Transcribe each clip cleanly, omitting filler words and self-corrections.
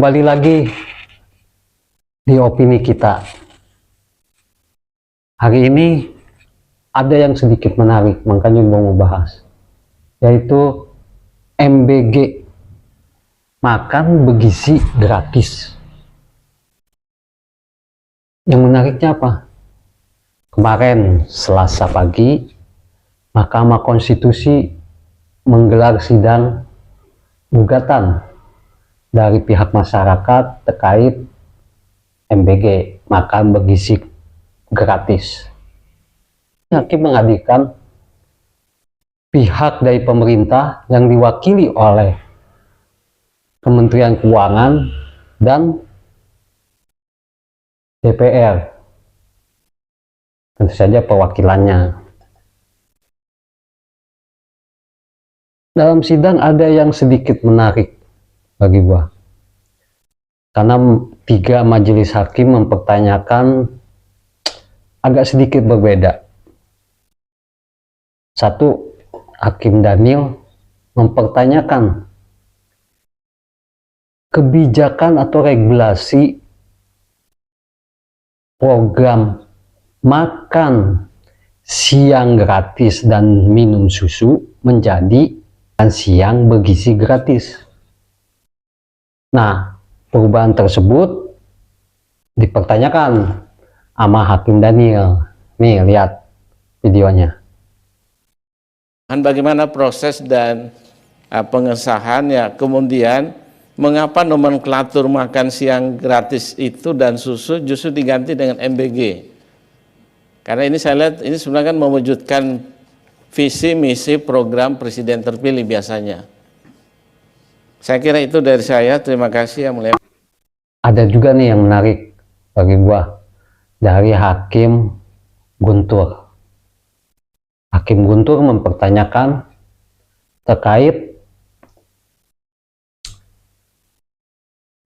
kembali lagi di opini kita. Hari ini ada yang sedikit menarik, makanya mau bahas, yaitu MBG, makan bergizi gratis. Yang menariknya apa? Kemarin Selasa pagi, Mahkamah Konstitusi menggelar sidang gugatan dari pihak masyarakat terkait MBG, makan bergizi gratis. Hakim menghadirkan pihak dari pemerintah yang diwakili oleh Kementerian Keuangan dan DPR, tentu saja perwakilannya. Dalam sidang ada yang sedikit menarik bagi gua, karena 3 majelis hakim mempertanyakan agak sedikit berbeda. Satu, Hakim Daniel mempertanyakan kebijakan atau regulasi program makan siang gratis dan minum susu menjadi makan siang bergizi gratis. Nah, perubahan tersebut dipertanyakan sama Hakim Daniel. Nih, lihat videonya. Bagaimana proses dan pengesahan, ya, kemudian mengapa nomenklatur makan siang gratis itu dan susu justru diganti dengan MBG? Karena ini saya lihat ini sebenarnya kan mewujudkan visi misi program presiden terpilih biasanya. Saya kira itu dari saya. Terima kasih yang mulia. Ada juga nih yang menarik bagi gua dari Hakim Guntur. Hakim Guntur mempertanyakan terkait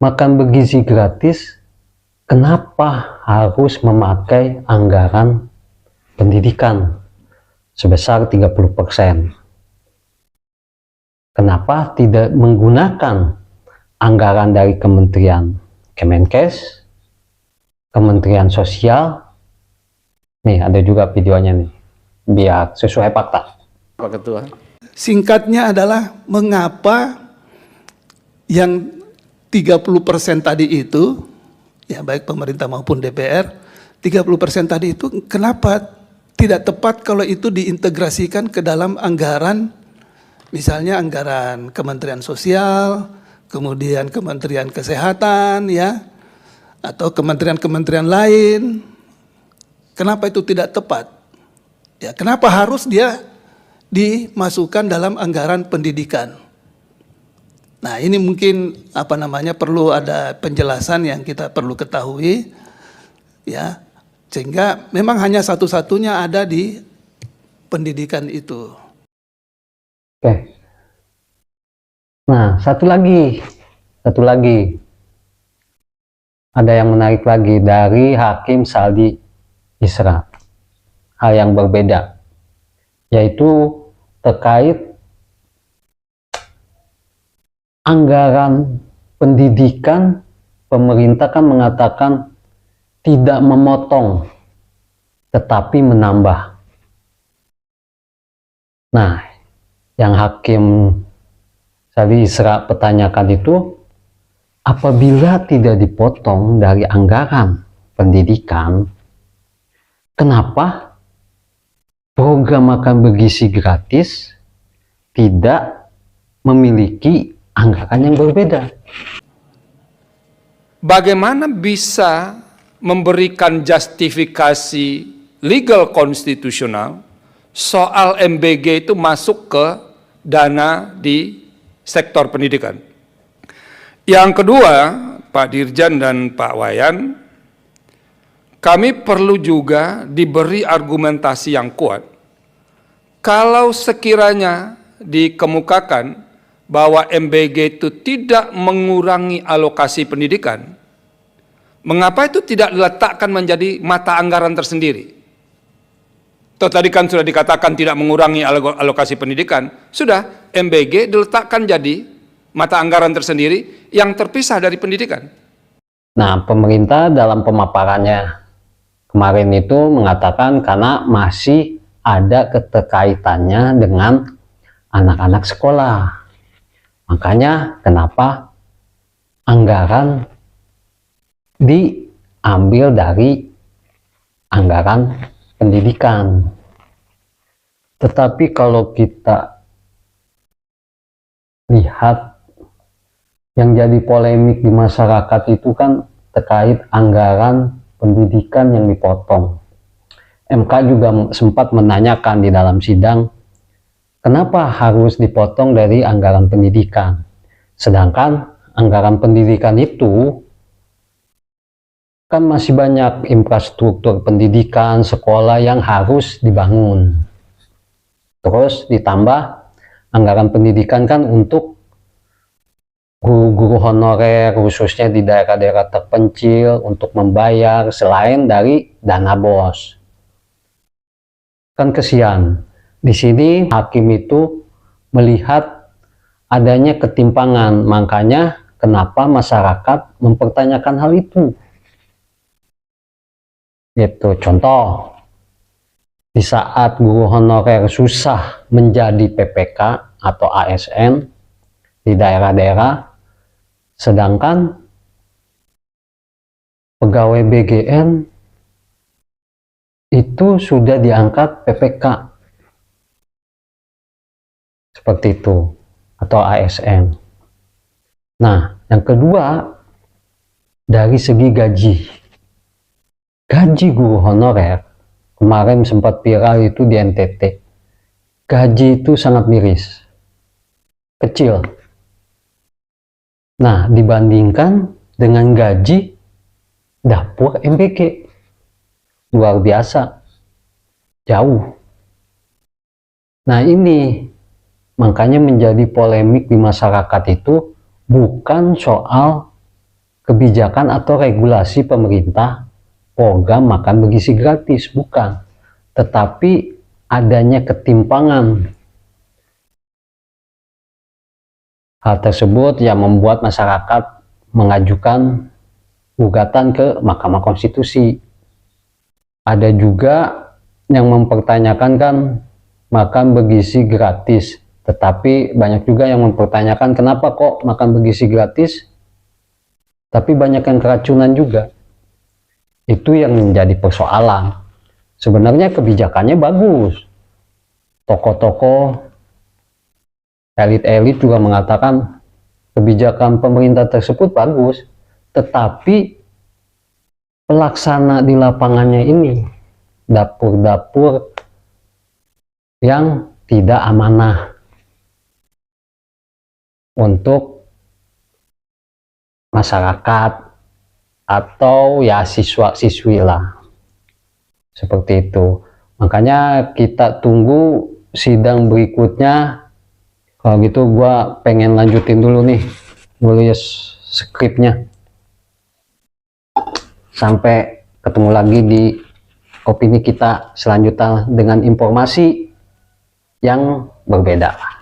makan bergizi gratis, kenapa harus memakai anggaran pendidikan sebesar 30%? Kenapa tidak menggunakan anggaran dari Kementerian Kemenkes, Kementerian Sosial? Nih, ada juga videonya nih, biar sesuai fakta. Pak Ketua. Singkatnya adalah mengapa yang 30% tadi itu, ya baik pemerintah maupun DPR, 30% tadi itu kenapa tidak tepat kalau itu diintegrasikan ke dalam anggaran, misalnya anggaran Kementerian Sosial, kemudian Kementerian Kesehatan, ya, atau kementerian-kementerian lain. Kenapa itu tidak tepat? Ya, kenapa harus dia dimasukkan dalam anggaran pendidikan? Nah, ini mungkin perlu ada penjelasan yang kita perlu ketahui, ya, sehingga memang hanya satu-satunya ada di pendidikan itu. Oke. Nah, satu lagi ada yang menarik lagi dari Hakim Saldi Isra, hal yang berbeda, yaitu terkait anggaran pendidikan. Pemerintah kan mengatakan tidak memotong tetapi menambah. Nah, yang Hakim Saldi Isra pertanyakan itu, apabila tidak dipotong dari anggaran pendidikan, kenapa program makan bergizi gratis tidak memiliki anggaran yang berbeda? Bagaimana bisa memberikan justifikasi legal konstitusional soal MBG itu masuk ke dana di sektor pendidikan? Yang kedua, Pak Dirjan dan Pak Wayan, kami perlu juga diberi argumentasi yang kuat. Kalau sekiranya dikemukakan bahwa MBG itu tidak mengurangi alokasi pendidikan, mengapa itu tidak diletakkan menjadi mata anggaran tersendiri? Toh tadi kan sudah dikatakan tidak mengurangi alokasi pendidikan, sudah MBG diletakkan jadi mata anggaran tersendiri yang terpisah dari pendidikan. Nah, pemerintah dalam pemaparannya kemarin itu mengatakan karena masih ada keterkaitannya dengan anak-anak sekolah. Makanya kenapa anggaran diambil dari anggaran pendidikan. Tetapi kalau kita lihat yang jadi polemik di masyarakat itu kan terkait anggaran pendidikan yang dipotong. MK juga sempat menanyakan di dalam sidang, kenapa harus dipotong dari anggaran pendidikan? Sedangkan anggaran pendidikan itu kan masih banyak infrastruktur pendidikan, sekolah yang harus dibangun. Terus ditambah anggaran pendidikan kan untuk guru-guru honorer khususnya di daerah-daerah terpencil untuk membayar selain dari dana BOS. Kan kesian. Di sini hakim itu melihat adanya ketimpangan, makanya kenapa masyarakat mempertanyakan hal itu. Gitu, contoh, di saat guru honorer susah menjadi PPK atau ASN di daerah-daerah, sedangkan pegawai BGN itu sudah diangkat PPK seperti itu atau ASN. Nah, yang kedua dari segi gaji guru honorer kemarin sempat viral itu di NTT, gaji itu sangat miris, kecil. Nah, dibandingkan dengan gaji dapur MBG, luar biasa, jauh. Nah, ini makanya menjadi polemik di masyarakat itu bukan soal kebijakan atau regulasi pemerintah program makan bergizi gratis, bukan, tetapi adanya ketimpangan. Hal tersebut yang membuat masyarakat mengajukan gugatan ke Mahkamah Konstitusi. Ada juga yang mempertanyakan kan makan bergizi gratis, tetapi banyak juga yang mempertanyakan kenapa kok makan bergizi gratis tapi banyak yang keracunan juga. Itu yang menjadi persoalan. Sebenarnya kebijakannya bagus, tokoh-tokoh elit-elit juga mengatakan kebijakan pemerintah tersebut bagus, tetapi pelaksana di lapangannya ini, dapur-dapur yang tidak amanah untuk masyarakat atau ya siswa-siswi lah, seperti itu. Makanya kita tunggu sidang berikutnya. Kalau gitu gua pengen lanjutin dulu nih nulis skripnya. Sampai ketemu lagi di opini kita selanjutnya dengan informasi yang berbeda.